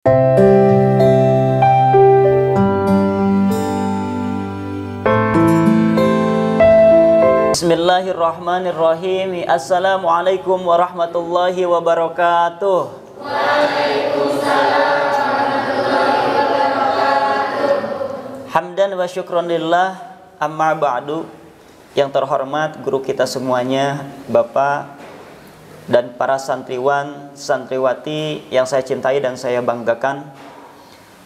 Bismillahirrahmanirrahim. Assalamualaikum warahmatullahi wabarakatuh. Waalaikumsalam warahmatullahi wabarakatuh. Hamdan wa syukron lillah, amma ba'du. Yang terhormat guru kita semuanya, Bapak dan para santriwan, santriwati yang saya cintai dan saya banggakan.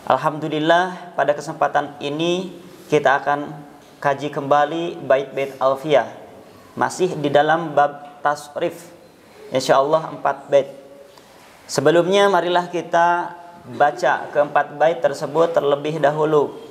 Alhamdulillah, pada kesempatan ini kita akan kaji kembali bait-bait alfiyah, masih di dalam bab tasrif, insyaallah 4 bait. Sebelumnya marilah kita baca keempat bait tersebut terlebih dahulu.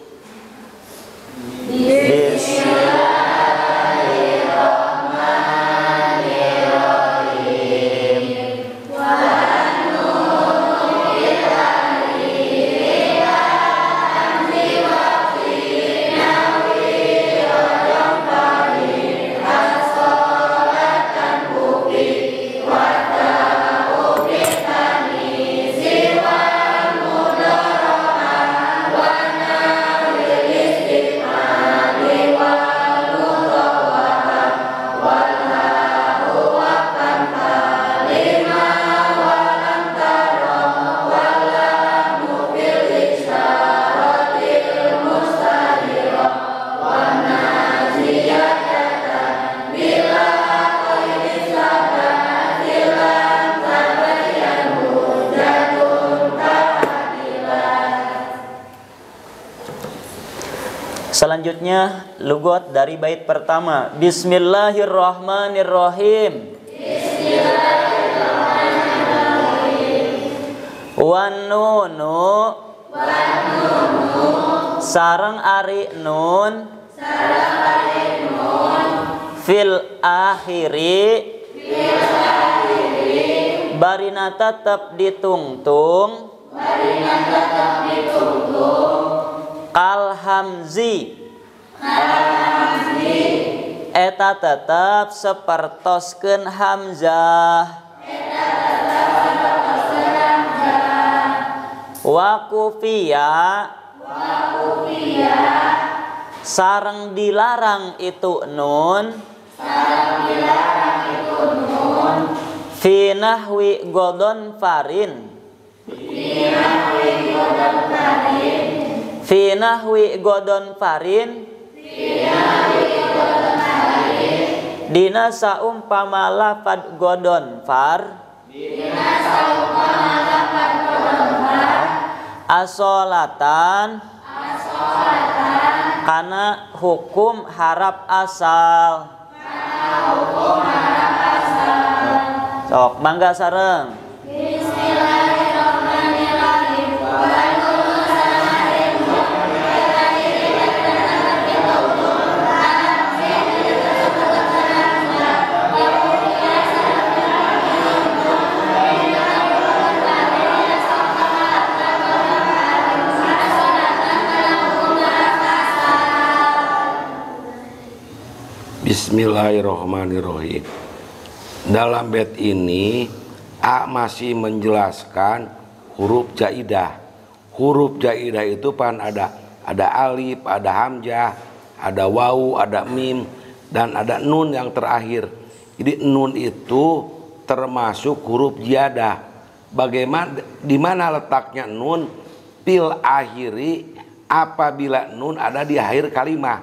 Selanjutnya lugat dari bait pertama. Bismillahirrahmanirrahim. Wan nunu sareng ari nun fil akhiri barina tetep ditungtung kal hamzi eta tetap sapertoskeun hamzah wa kufiya sareng dilarang itu nun fi nahwi godon farin fi nahwi godon farin dina saumpama lafad godon far asolatan kana hukum harap asal sok mangga sareng. Bismillahirrahmanirrahim. Dalam bait ini A masih menjelaskan huruf jaidah. Huruf jaidah itu pan ada alif, ada hamzah, ada wawu, ada mim, dan ada nun yang terakhir. Jadi nun itu termasuk huruf jiadah. Bagaimana di mana letaknya nun? Fil akhiri, apabila nun ada di akhir kalimat.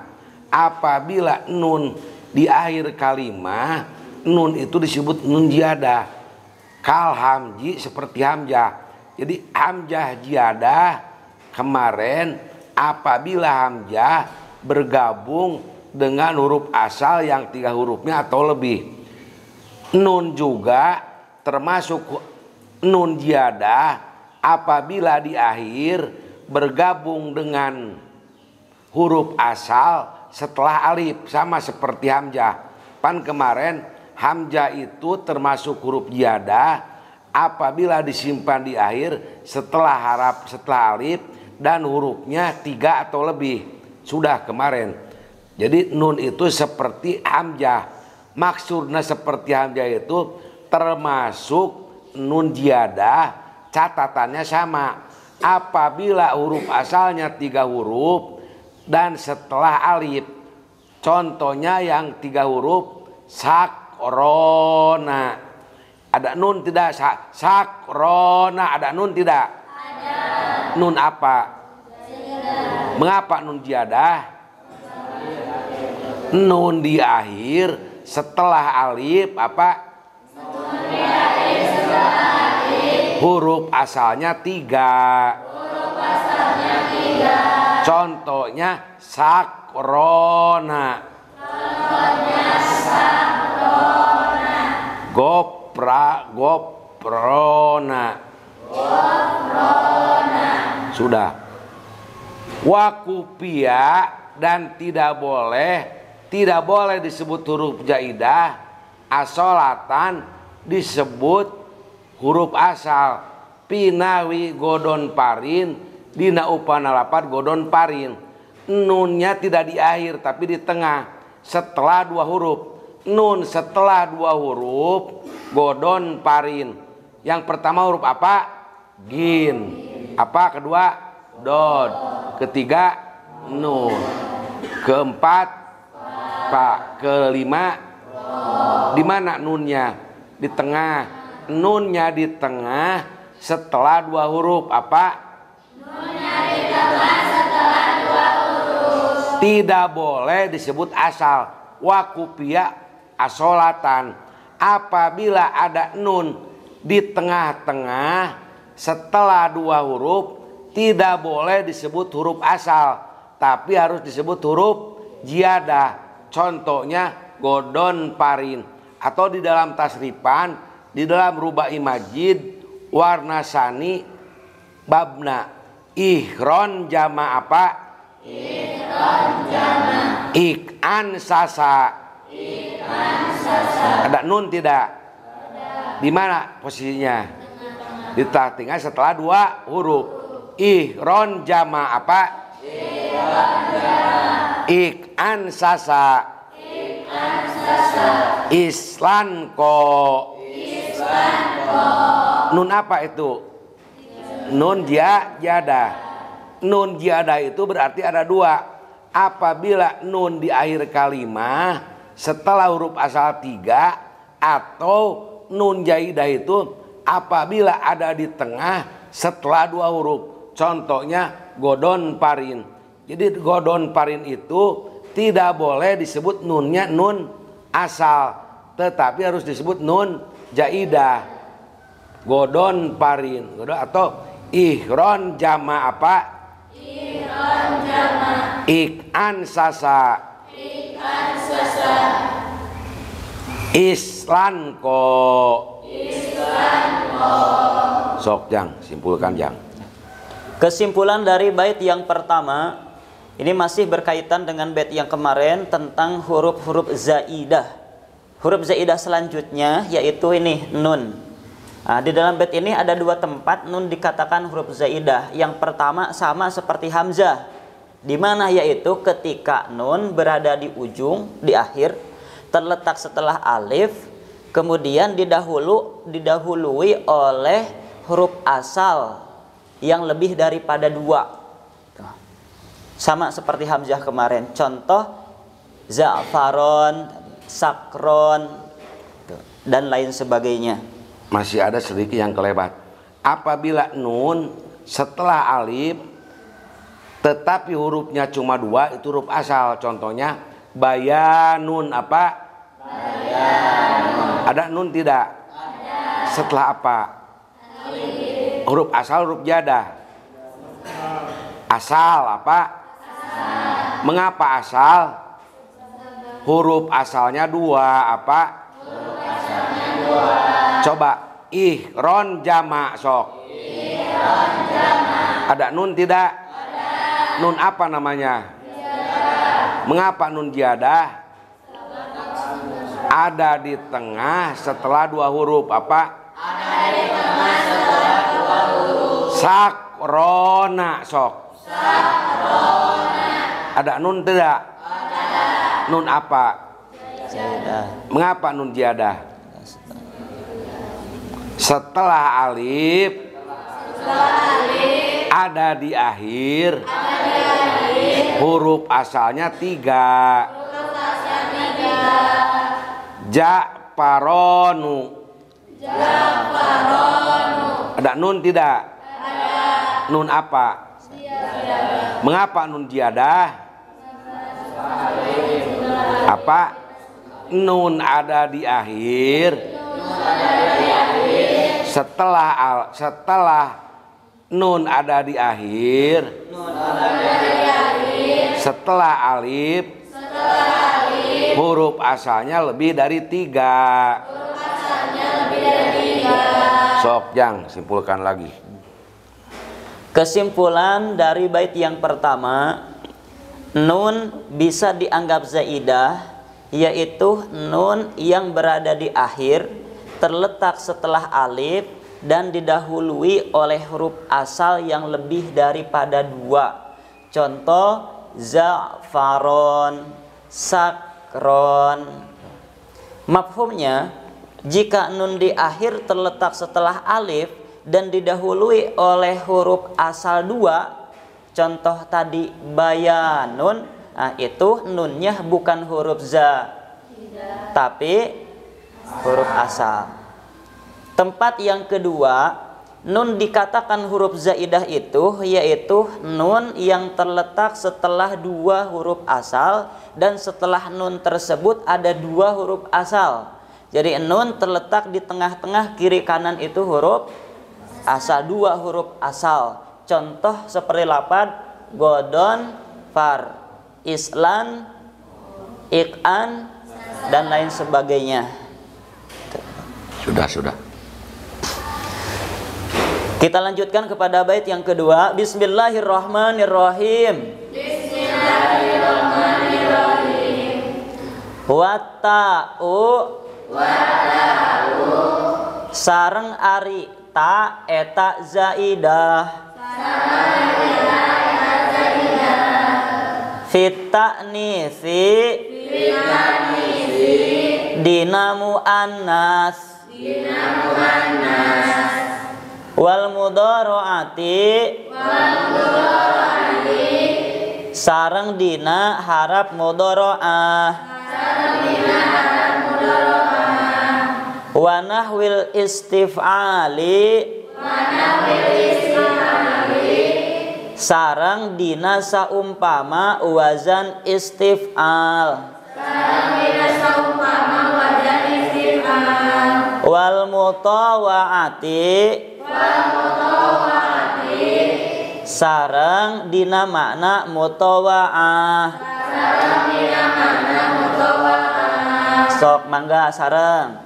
Apabila nun di akhir kalimat, nun itu disebut nun jiadah. Kal hamji seperti hamzah. Jadi hamzah jiadah kemarin apabila hamzah bergabung dengan huruf asal yang 3 hurufnya atau lebih. Nun juga termasuk nun jiadah apabila di akhir bergabung dengan huruf asal setelah alif, sama seperti hamzah. Pan kemarin hamzah itu termasuk huruf jiadah apabila disimpan di akhir setelah alif dan hurufnya 3 atau lebih. Sudah kemarin. Jadi nun itu seperti hamzah. Maksudnya seperti hamzah itu termasuk nun jiadah, catatannya sama. apabila huruf asalnya 3 huruf dan setelah alif. Contohnya yang 3 huruf sakrona. Ada nun tidak? Sakrona ada nun tidak? Ada. Nun apa? Ziyadah. Mengapa nun ziyadah? Nun di akhir setelah alif apa? Nun di akhir setelah alif. Huruf asalnya 3. Huruf asalnya 3. Contohnya sakrona. Contohnya sakrona. Goprona. Goprona. Sudah. Wakupia dan tidak boleh disebut huruf jaidah. Asolatan disebut huruf asal. Pinawi godon parin dina upana lapat godon parin. Nunnya tidak di akhir tapi di tengah setelah 2 huruf. Nun setelah 2 huruf godon parin. Yang pertama huruf apa? Gin. Apa kedua? Dod. Ketiga nun. Keempat pa. Kelima di mana nunnya? Di tengah. Nunnya di tengah setelah 2 huruf apa? Nunnya di tengah setelah 2 huruf. Tidak boleh disebut asal. Wakupia asolatan. Apabila ada nun di tengah-tengah setelah 2 huruf, tidak boleh disebut huruf asal, tapi harus disebut huruf ziyadah. Contohnya godon parin. Atau di dalam tasrifan, di dalam rubai majid, warna sani babna. Ihron jama apa? Ihron jama. Ik'an sasa. Ik'an sasa. Ada nun tidak? Ada. Di mana posisinya? Di tengah setelah 2 huruf. Ihron jama apa? Ihron jama. Ik'an sasa. Ik'an sasa. Islan ko. Islan ko. Nun apa itu? Nun ziyadah. Nun ziyadah itu berarti ada 2. Apabila nun di akhir kalimah setelah huruf asal 3, atau nun zaidah itu apabila ada di tengah setelah 2 huruf. Contohnya godon parin. Jadi godon parin itu tidak boleh disebut nunnya nun asal, tetapi harus disebut nun zaidah. Godon parin atau ihron jama apa? Ihron jama. Ik'an sasa. Ik'an sasa. Islan ko. Islan ko. Sok Jang, simpulkan Jang. Kesimpulan dari bait yang pertama ini masih berkaitan dengan bait yang kemarin tentang huruf-huruf zaidah. Huruf zaidah selanjutnya yaitu ini nun. Nah, di dalam bait ini ada 2 tempat nun dikatakan huruf zaidah. Yang pertama sama seperti hamzah, di mana yaitu ketika nun berada di ujung, di akhir, terletak setelah alif, kemudian didahului oleh huruf asal yang lebih daripada 2. Sama seperti hamzah kemarin. Contoh za'faron, sakron, dan lain sebagainya. Masih ada sedikit yang kelebat. Apabila nun setelah alif tetapi hurufnya cuma 2, itu huruf asal. Contohnya bayanun apa? Bayanun. Ada nun tidak? Ada. Setelah apa? Alif. Huruf asal, huruf ziyadah. Asal apa? Asal. Mengapa asal? Huruf asalnya 2 apa? Huruf asalnya 2. Coba ihron jama sok. Ihron jama. Ada nun tidak? Ada. Nun apa namanya? Ziyadah. Mengapa nun ziyadah? Ada di tengah setelah 2 huruf apa? Ada di tengah setelah 2 huruf. Sakrona sok. Sakrona. Ada nun tidak? Ada. Nun apa? Ziyadah. Mengapa nun ziyadah? Setelah alif ada di akhir huruf asalnya 3. Ja'faronu. Ada nun tidak? Ada. Nun apa? Ziyadah. Mengapa nun ziyadah? Apa? Nun ada di akhir. Setelah nun ada di akhir. Setelah alif. Huruf asalnya lebih dari 3. Sok Jang, simpulkan lagi. Kesimpulan dari bait yang pertama, nun bisa dianggap zaidah, yaitu nun yang berada di akhir, terletak setelah alif dan didahului oleh huruf asal yang lebih daripada 2. Contoh za'faron, sakron. Mafhumnya, jika nun di akhir terletak setelah alif dan didahului oleh huruf asal 2, contoh tadi bayanun, nah itu nunnya bukan huruf za, tapi huruf asal. Tempat yang kedua, nun dikatakan huruf zaidah itu yaitu nun yang terletak setelah 2 huruf asal dan setelah nun tersebut ada 2 huruf asal. Jadi nun terletak di tengah-tengah, kiri kanan itu huruf asal, 2 huruf asal. Contoh seperti lapad godon, far, islan, ikan, dan lain sebagainya. Sudah. Kita lanjutkan kepada bait yang kedua. Bismillahirrahmanirrahim. Wata'u sareng ari ta eta zaidah. Fit ta'nisi dinamu annas. Wal mudharaati sareng dina harap mudharaah. Wa nahwil istif'ali sareng dina saumpama wazan istif'al. Wal mutawa'ati sareng dina makna mutawa'ah. Sok mangga sareng.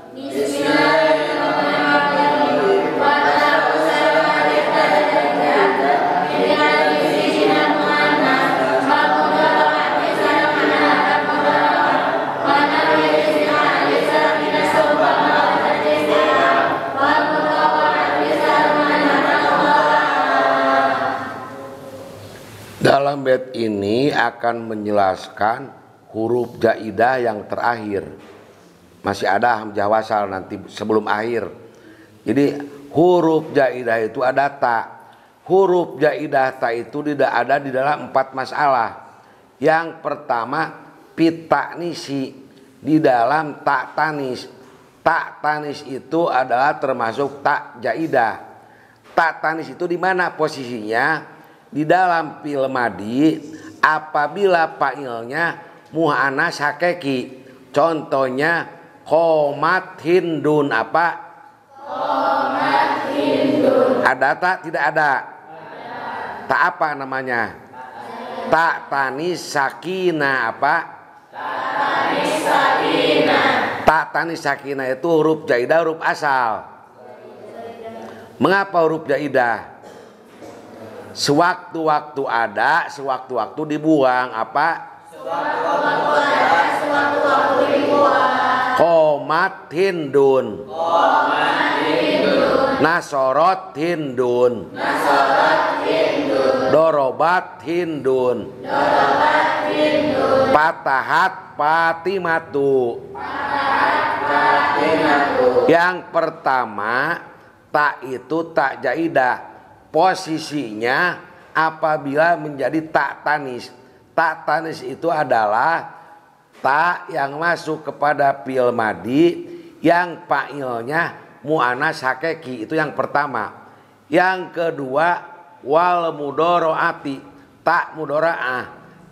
Dalam bait ini akan menjelaskan huruf jaidah yang terakhir. Masih ada hamzah wasal nanti sebelum akhir. Jadi huruf jaidah itu ada ta. Huruf jaidah ta itu tidak ada di dalam 4 masalah. Yang pertama pitaknisi, di dalam tak tanis. Tak tanis itu adalah termasuk tak jaidah. Tak tanis itu di mana posisinya? Di dalam fi'il madi apabila fa'ilnya muannas hakiki. Contohnya qomat hindun apa? Qomat hindun. Ada tak? Tidak ada. Tak apa namanya? Tak tanis sakina apa? Tak tanis sakina. Tak tanis sakina itu huruf jaidah, huruf asal. Mengapa huruf jaidah? Sewaktu-waktu ada, sewaktu-waktu dibuang apa? Sewaktu-waktu ada, sewaktu-waktu dibuang. Qomat hindun. Qomat hindun. Nasorot hindun. Nasorot hindun. Dorobat hindun. Dorobat hindun. Patahat Fatimatu. Patahat Fatimatu. Yang pertama, tak itu tak jaidah. Posisinya apabila menjadi tak tanis. Tak tanis itu adalah tak yang masuk kepada fi'il madi yang fa'ilnya mu'annas hakiki, itu yang pertama. Yang kedua wal mudharaati, tak mudharaah.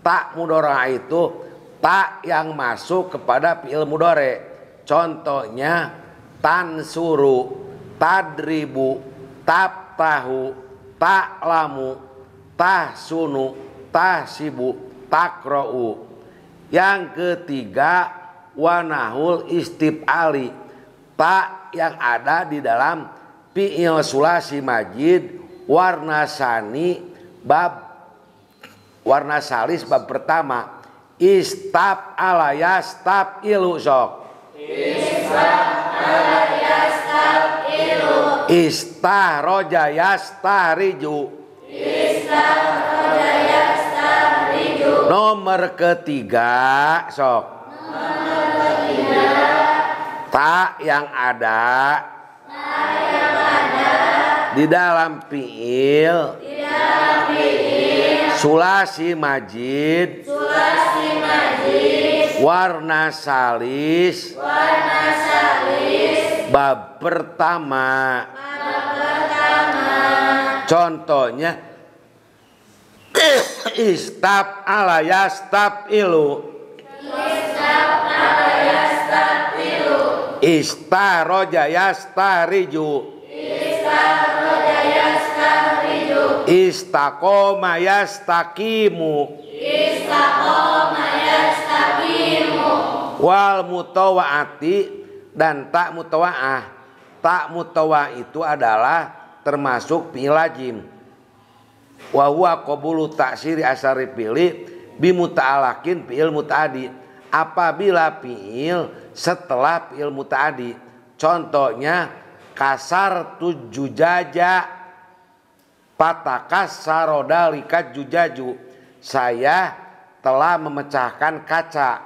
Tak mudharaah itu tak yang masuk kepada fi'il mudhari. Contohnya tansuru, tadribu, taftahu, ta'lamu, tahsunu, tahsibu, takra'u. Yang ketiga wanahul istif'ali, tak yang ada di dalam fi'il sulasi majid warna salis bab pertama. Istaf'ala yastaf'ilu sok. Istaf'ala yastaf'ilu. Istahroja yastahriju. Istahroja yastahriju. Nomor ketiga sok. Nomor ketiga Tak yang ada di dalam fi'il sulasi majid warna salis bab pertama. Contohnya istaf'ala yastaf'ilu, istahroja yastahriju, istaqoma yastaqimu, wal mutawa'ati dan tak mutawa'ah. Tak mutawa'ah itu adalah termasuk fi'il lazim. Wa huwa qabulu ta'siri asari fi'li bi muta'alakin fi'il muta'adi, apabila fi'il setelah fi'il muta'adi. Contohnya kasar tujujaja patakas sarodalika jujaju, saya telah memecahkan kaca,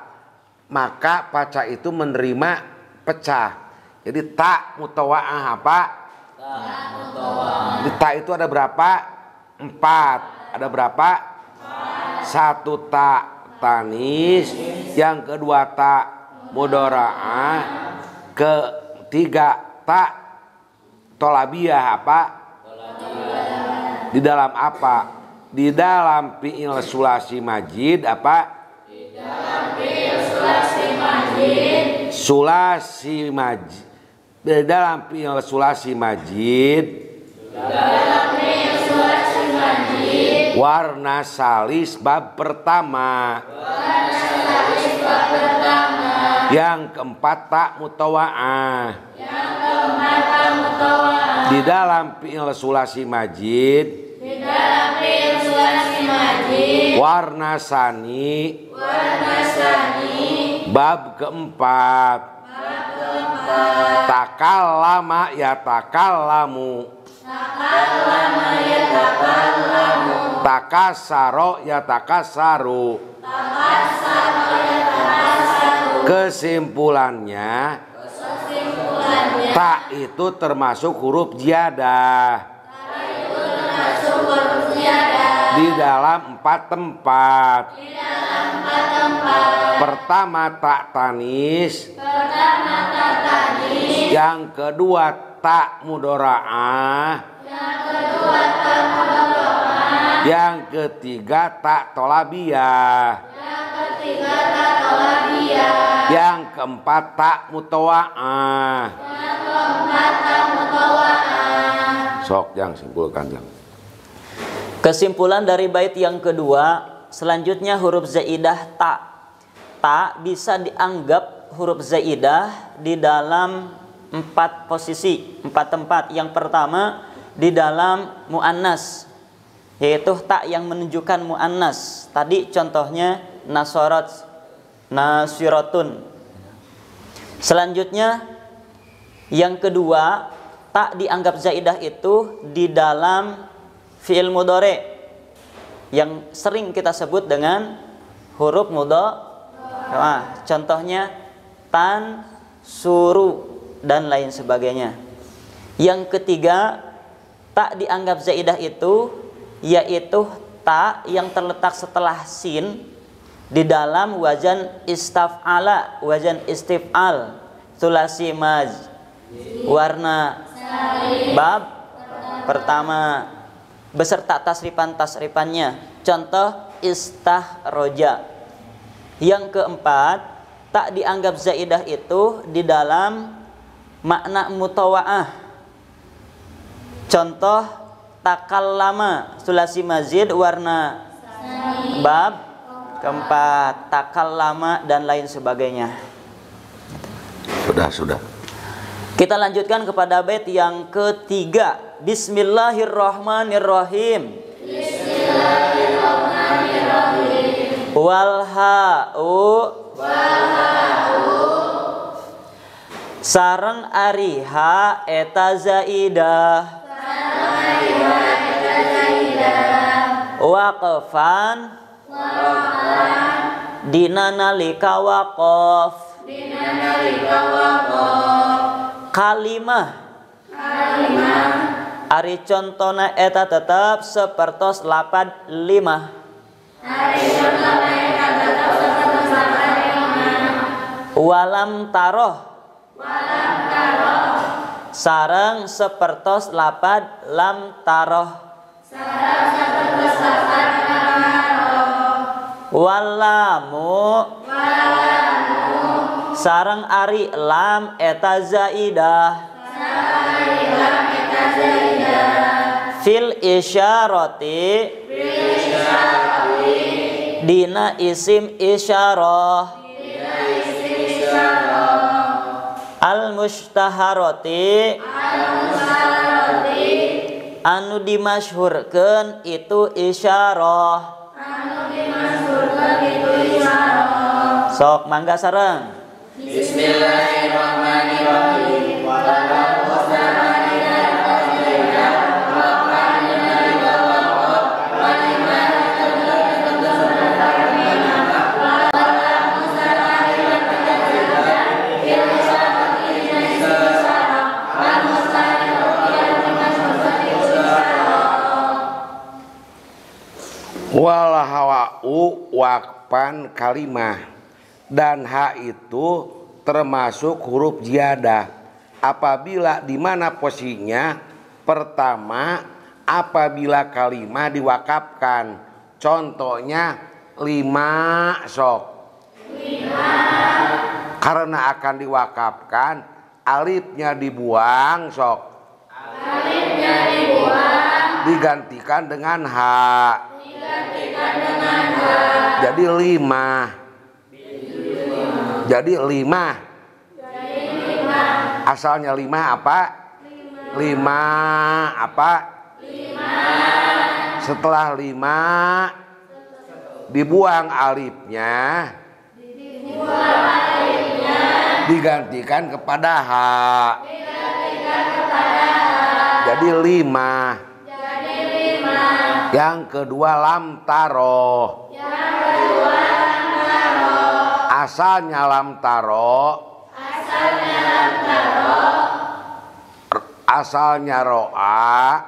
maka kaca itu menerima pecah. Jadi tak mutawa'ah apa? Di tak itu ada berapa? 4. Ada berapa? 1 tak tanis, yang kedua tak mudharaah, ketiga tak tolabiyah apa? Di dalam apa? Di dalam fi'il sulasi majid apa? Di dalam fi'il sulasi majid. Sulasi majid. Di dalam fi'il sulasi majid. Warna salis bab pertama. Yang keempat tak mutawa'ah. Di dalam fi'il sulasi majid. Warna sani. Bab keempat. Takallama yatakallamu. Takasaro yatakasaru. Kesimpulannya tak itu termasuk huruf ziyadah di dalam 4 tempat. Pertama tak tanis, yang kedua tak mudharaah, yang ketiga tak tolabiyah, yang keempat tak mutawa'ah. Sok yang simpulkan yang. Kesimpulan dari bait yang kedua, selanjutnya huruf zaidah ta. Ta bisa dianggap huruf zaidah di dalam 4 posisi, 4 tempat. Yang pertama di dalam muannas, yaitu ta yang menunjukkan muannas. Tadi contohnya nasorat, nasiratun. Selanjutnya yang kedua, ta dianggap zaidah itu di dalam fi'il mudhari yang sering kita sebut dengan huruf mudhari. Nah, contohnya tan, suru dan lain sebagainya. Yang ketiga, tak dianggap zaidah itu yaitu ta yang terletak setelah sin di dalam wazan istaf'ala, wazan istif'al, sulasi maj, warna bab pertama beserta tasrifan-tasrifannya. Contoh istahroja. Yang keempat, tak dianggap zaidah itu di dalam makna mutawa'ah. Contoh takallama, sulasi mazid, warna bab keempat, takallama dan lain sebagainya. Sudah. Kita lanjutkan kepada bait yang ketiga. Bismillahirrahmanirrahim. Bismillahirrahmanirrahim. Walha'u sareng ariha eta zaidah. Waqfan dina nalika waqaf. Kalimah ari contona eta tetap sapertos lapad limah. Walam taroh sareng sapertos lapad lam taroh. Walamu sareng ari lam eta zaidah. Fil isyarati dina isim isyarah. Al mustaharati anu dimasyhurkeun itu isyarah. Sok mangga sareng. Bismillahirrahmanirrahim. Wal hawa'u waqfan kalimah, dan ha itu termasuk huruf ziyadah apabila di mana posisinya pertama apabila kalimah diwakafkan. Contohnya lima sok. Karena akan diwakafkan alifnya dibuang sok. Digantikan dengan ha. Jadi lima. Asalnya lima apa? Lima apa? Setelah lima dibuang alifnya, digantikan kepada ha. Jadi lima. Yang kedua lam taroh. Asalnya lam taroh. Asalnya ro'a.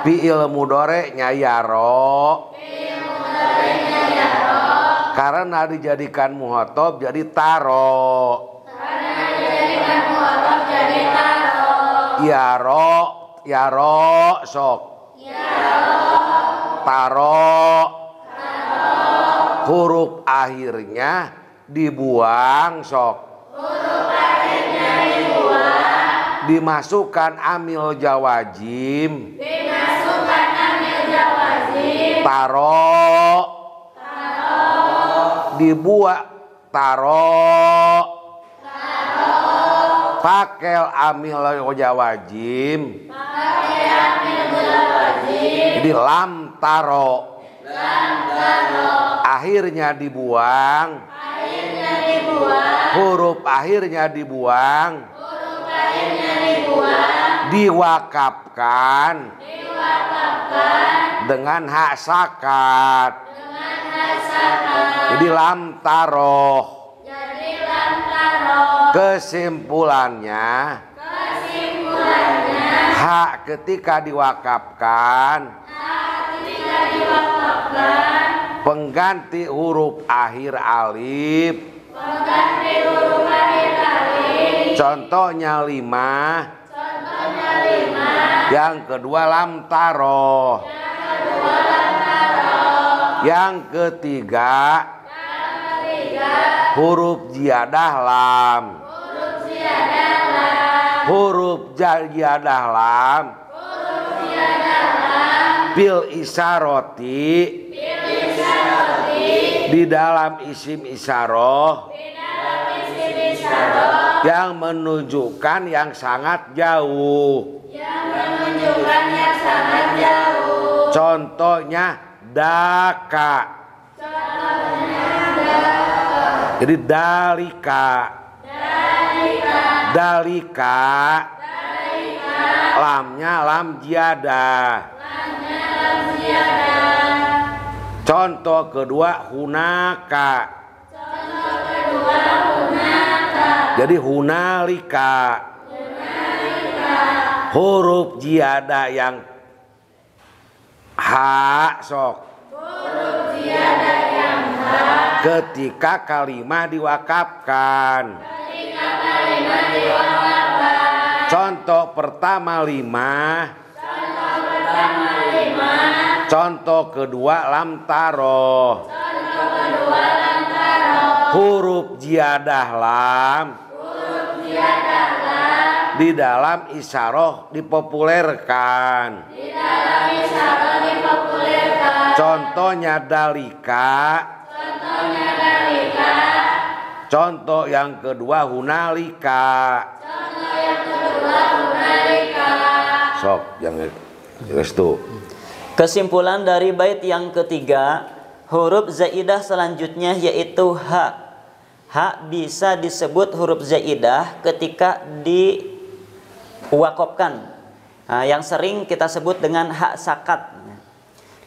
Fi'il mudhore'nya yaro. Karena dijadikan muhotob jadi taro. Yaro sok. Taro. Huruf akhirnya dibuang sok. Dimasukkan amil jawazim. Taro. Dibuang taro. Pakel amil jawazim. Jadi lam taro. Akhirnya dibuang. Huruf akhirnya dibuang. Diwakafkan dengan hak sakat. Jadi lam taroh. Kesimpulannya Ha ketika diwakafkan pengganti huruf akhir alif. Contohnya 5. Yang kedua lam taro. Yang ketiga huruf ziyadah lam. Huruf ziyadah lam bil isyarati di dalam isim isyarah yang menunjukkan yang sangat jauh. Contohnya daka. Jadi dalika. Lamnya lam ziyadah. Contoh kedua hunaka. Jadi hunalika. Huruf ziyadah yang ha sok. Ketika kalimat diwakafkan. Contoh pertama 5. Contoh kedua lam taro. Huruf ziyadah lam di dalam isyarah dipopulerkan. Contohnya dalika. Contoh yang kedua hunalika. Sok yang restu. Kesimpulan dari bait yang ketiga, huruf zaidah selanjutnya yaitu ha. Ha bisa disebut huruf zaidah ketika diwakafkan. Nah, yang sering kita sebut dengan ha sakat.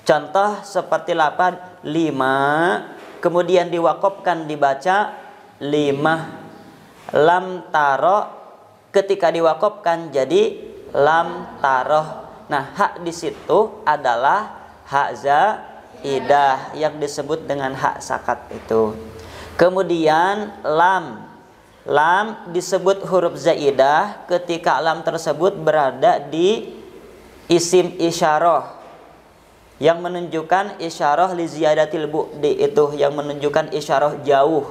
Contoh seperti lafaz 5 kemudian diwakafkan dibaca 5. Lam taro ketika diwakafkan jadi lam taroh. Nah, hak di situ adalah hak zaidah yang disebut dengan hak sakat itu. Kemudian lam disebut huruf zaidah ketika lam tersebut berada di isim isyarah yang menunjukkan isyarah li ziyadatil bu'di, itu yang menunjukkan isyarah jauh.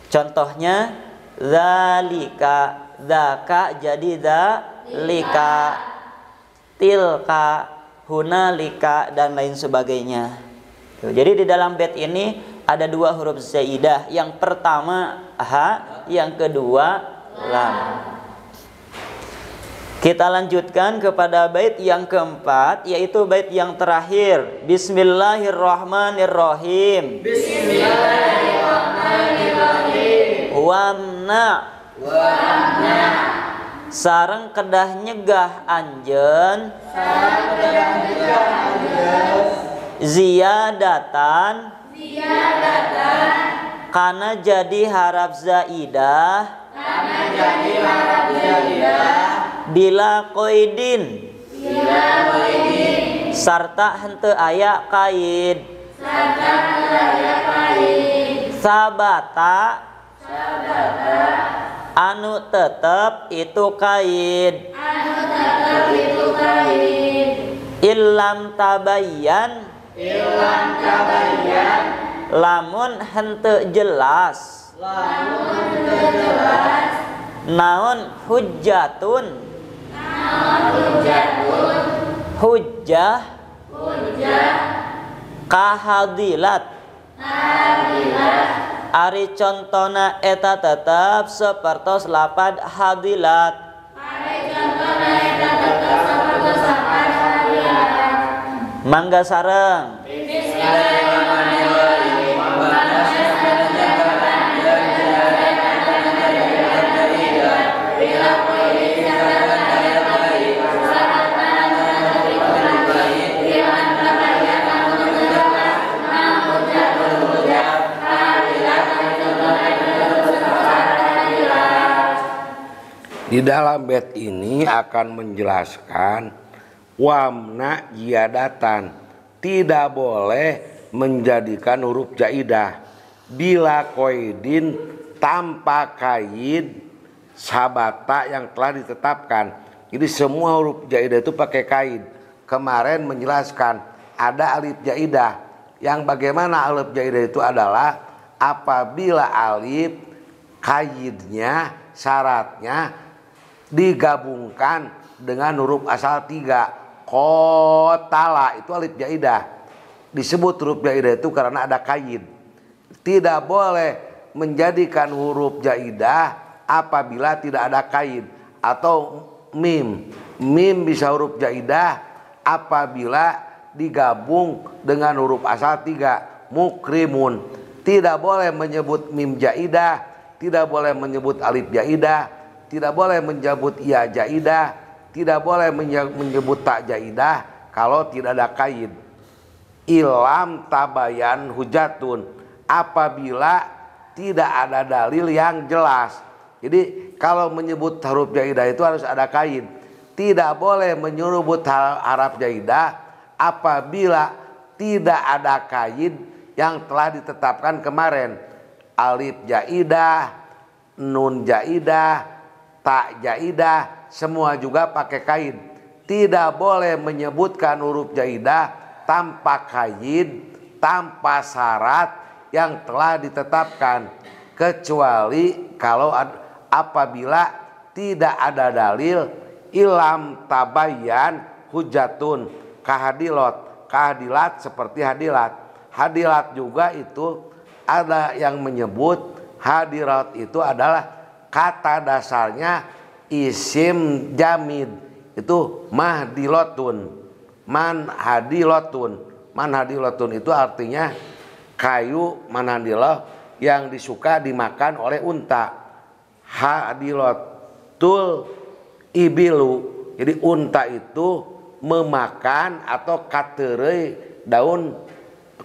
Contohnya zalika, dzaka jadi dzalika, tilka, hunalika dan lain sebagainya. Jadi di dalam bait ini ada dua huruf zaidah. Yang pertama ha, yang kedua lam. Kita lanjutkan kepada bait yang keempat, yaitu bait yang terakhir. Bismillahirrahmanirrahim. Bismillahirrahmanirrahim. Wamna. Sareng kedah nyegah anjeun. Ziyadatan. Karena jadi harap zaidah. Bila qaidin. Sarta henteu aya qaid. Sabata. Anu tetep itu qaid. Illam tabayyan. Lamun henteu jelas. Naon hujjatun. Hujjah. Kahadilat. Ari contona eta tetap sapertos lapad hadilat. Mangga sareng. Di dalam bait ini akan menjelaskan wamna ziyadatan, tidak boleh menjadikan huruf jaidah bila qaidin, tanpa kaid sabata yang telah ditetapkan. Jadi semua huruf jaidah itu pakai kaid. Kemarin menjelaskan ada alif jaidah, yang bagaimana alif jaidah itu adalah apabila alif kaidnya, syaratnya digabungkan dengan huruf asal 3. Qotala itu alif jaidah. Disebut huruf jaidah itu karena ada kaid. Tidak boleh menjadikan huruf jaidah apabila tidak ada kaid. Atau mim. Mim bisa huruf jaidah apabila digabung dengan huruf asal 3. Mukrimun. Tidak boleh menyebut mim jaidah, tidak boleh menyebut alif jaidah, tidak boleh menyebut ya jaidah, tidak boleh menyebut tak jaidah kalau tidak ada kaid. Ilam tabayan hujatun, apabila tidak ada dalil yang jelas. Jadi kalau menyebut huruf jaidah itu harus ada kaid. Tidak boleh menyebut haraf jaidah apabila tidak ada kaid yang telah ditetapkan kemarin. Alif jaidah, nun jaidah, tak jaidah, semua juga pakai kaid. Tidak boleh menyebutkan huruf jaidah tanpa kaid, tanpa syarat yang telah ditetapkan, kecuali kalau apabila tidak ada dalil. Ilam tabayyan hujatun kahadilot, kahadilat seperti hadilat. Hadilat juga itu ada yang menyebut hadirat itu adalah kata dasarnya isim jamid, itu mahdilotun, manhadilotun. Manhadilotun itu artinya kayu manhadilah yang disuka dimakan oleh unta. Hadilotul ibilu, jadi unta itu memakan atau katerei daun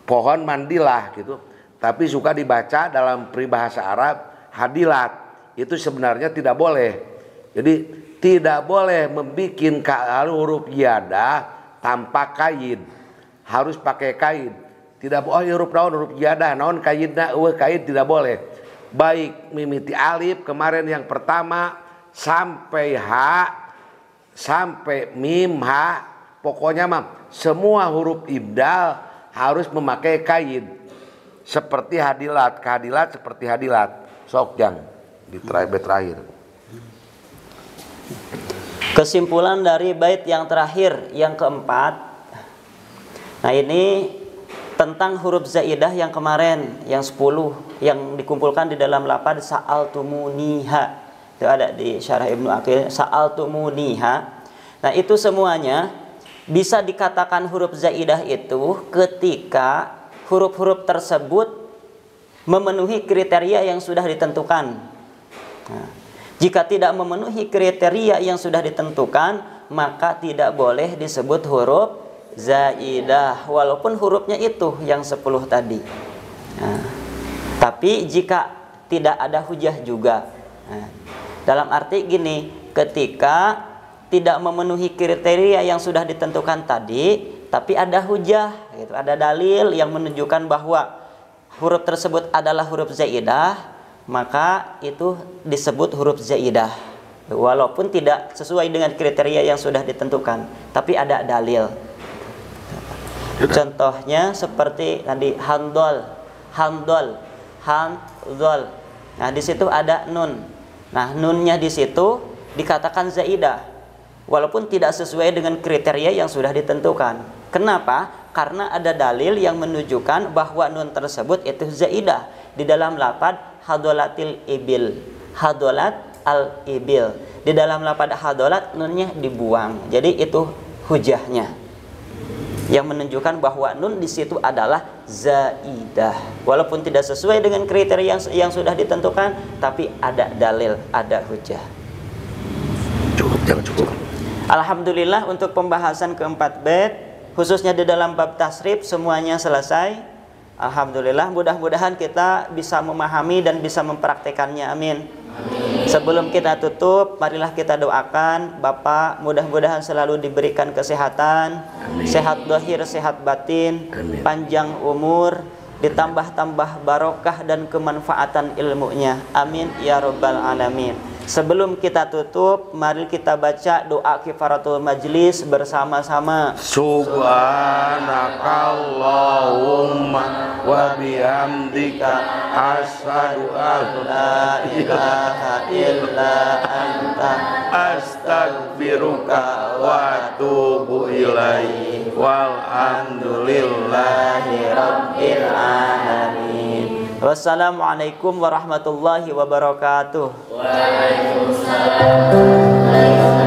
pohon mandilah gitu. Tapi suka dibaca dalam peribahasa Arab hadilat. Itu sebenarnya tidak boleh. Jadi tidak boleh membuat huruf ziyadah tanpa kaid. Harus pakai kaid. Tidak boleh huruf naon huruf ziyadah, naon kaidna kaid tidak boleh. Baik mimiti alif kemarin yang pertama sampai ha, sampai mim ha, pokoknya mah semua huruf ibdal harus memakai kaid. Seperti hadilat, kehadilat seperti hadilat. Sok jang di terakhir. Kesimpulan dari bait yang terakhir, yang keempat. Nah ini tentang huruf zaidah yang kemarin, yang 10, yang dikumpulkan di dalam lafaz sa'altumuniha. Itu ada di Syarah Ibnu Aqil, sa'altumuniha. Nah itu semuanya bisa dikatakan huruf zaidah itu ketika huruf-huruf tersebut memenuhi kriteria yang sudah ditentukan. Nah, jika tidak memenuhi kriteria yang sudah ditentukan, maka tidak boleh disebut huruf zaidah, walaupun hurufnya itu yang 10 tadi. Nah, tapi jika tidak ada hujah juga, nah, dalam arti gini, ketika tidak memenuhi kriteria yang sudah ditentukan tadi, tapi ada hujah, gitu, ada dalil yang menunjukkan bahwa huruf tersebut adalah huruf zaidah, maka itu disebut huruf zaidah walaupun tidak sesuai dengan kriteria yang sudah ditentukan, tapi ada dalil. Contohnya seperti tadi handol. Nah di situ ada nun. Nah nunnya di situ dikatakan zaidah walaupun tidak sesuai dengan kriteria yang sudah ditentukan. Kenapa? Karena ada dalil yang menunjukkan bahwa nun tersebut itu zaidah di dalam lafaz hadolatil ibil, hadolat al ibil. Di dalam lafaz hadolat nunnya dibuang. Jadi itu hujahnya yang menunjukkan bahwa nun di situ adalah zaidah. Walaupun tidak sesuai dengan kriteria yang sudah ditentukan, tapi ada dalil, ada hujah. Cukup, jangan cukup. Alhamdulillah untuk pembahasan keempat bait, khususnya di dalam bab tasrif semuanya selesai. Alhamdulillah, mudah-mudahan kita bisa memahami dan bisa mempraktekannya. Amin. Amin. Sebelum kita tutup, marilah kita doakan Bapak mudah-mudahan selalu diberikan kesehatan, sehat dohir, sehat batin, panjang umur, ditambah-tambah barokah dan kemanfaatan ilmunya. Amin ya rabbal alamin. Sebelum kita tutup, mari kita baca doa kifaratul majlis bersama-sama. Subhanakallahumma wa bihamdika asyhadu an la ilaha illa anta astaghfiruka wa atubu ilaik. Walhamdulillahi rabbil alamin. Wassalamualaikum warahmatullahi wabarakatuh. Waalaikumsalam.